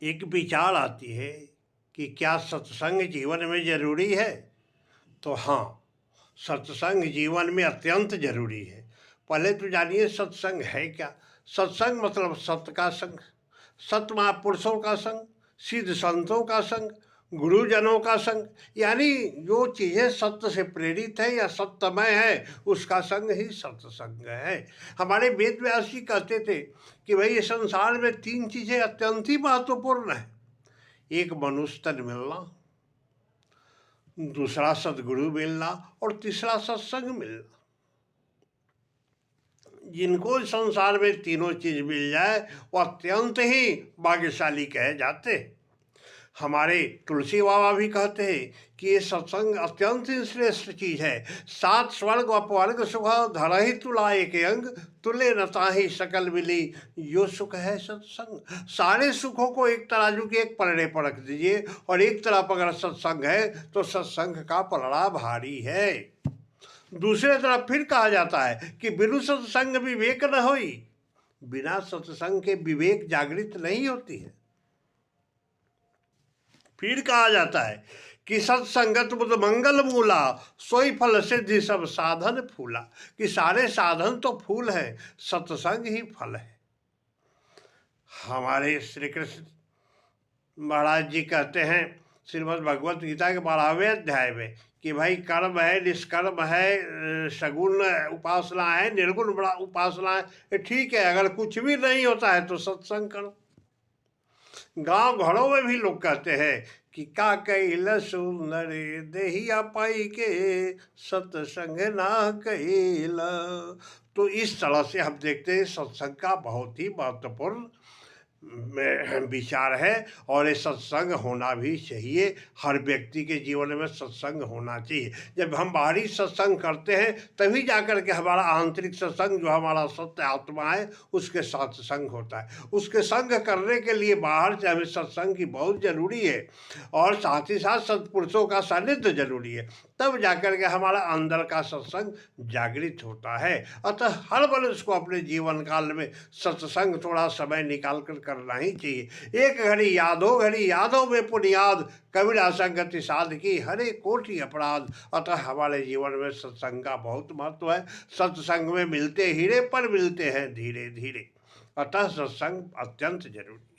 एक विचार आती है कि क्या सत्संग जीवन में जरूरी है? तो हाँ, सत्संग जीवन में अत्यंत जरूरी है। पहले तो जानिए सत्संग है क्या। सत्संग मतलब सत्य का संग, सत्य महापुरुषों का संग, सिद्ध संतों का संग, गुरुजनों का संग, यानी जो चीज़ें सत्य से प्रेरित है या सत्यमय है उसका संग ही सत्संग है। हमारे वेद व्यास जी कहते थे कि भाई ये संसार में तीन चीज़ें अत्यंत ही महत्वपूर्ण है। एक मनुष्य तन मिलना, दूसरा सदगुरु मिलना और तीसरा सत्संग मिलना। जिनको संसार में तीनों चीज मिल जाए वो अत्यंत ही भाग्यशाली कहे जाते हैं। हमारे तुलसी बाबा भी कहते हैं कि ये सत्संग अत्यंत ही श्रेष्ठ चीज है। सात स्वर्ग अपवर्ग सुख धर ही तुला एक अंग, तुले न ताहि सकल मिली, यो सुख है सत्संग। सारे सुखों को एक तराजू के एक पलड़े पर रख दीजिए और एक तरफ अगर सत्संग है तो सत्संग का पलड़ा भारी है। दूसरे तरफ फिर कहा जाता है कि बिनु सत्संग विवेक न होई, बिना सत्संग के विवेक जागृत नहीं होती है। फिर कहा जाता है कि सत्संगत बुध मंगल मूला, सोई फल सिद्धि सब साधन फूला, कि सारे साधन तो फूल है, सत्संग ही फल है। हमारे श्री कृष्ण महाराज जी कहते हैं श्रीमद् भगवत गीता के 12वें अध्याय में कि भाई कर्म है, निष्कर्म है, सगुण उपासना है, निर्गुण उपासना है, ये ठीक है। अगर कुछ भी नहीं होता है तो सत्संग करो। गांव घरों में भी लोग कहते हैं कि का कैल सुंदर देहिया पाई के, सत्संग ना कैल। तो इस तरह से हम देखते हैं सत्संग का बहुत ही महत्वपूर्ण विचार है और ये सत्संग होना भी चाहिए। हर व्यक्ति के जीवन में सत्संग होना चाहिए। जब हम बाहरी सत्संग करते हैं तभी जाकर के हमारा आंतरिक सत्संग, जो हमारा सत्य आत्मा है, उसके साथ संग होता है। उसके संग करने के लिए बाहर से हमें सत्संग की बहुत ज़रूरी है और साथ ही साथ सत्पुरुषों का सानिध्य जरूरी है, तब जाकर के हमारा अंदर का सत्संग जागृत होता है। अतः हर मनुष्य को अपने जीवन काल में सत्संग थोड़ा समय निकाल कर करना ही चाहिए। एक घड़ी यादो घड़ी यादों में पुनियाद, कबीरा संगति साध की हरे कोटि अपराध। अतः हमारे जीवन में सत्संग का बहुत महत्व है। सत्संग में मिलते हीरे पर मिलते हैं धीरे धीरे। अतः सत्संग अत्यंत जरूरी।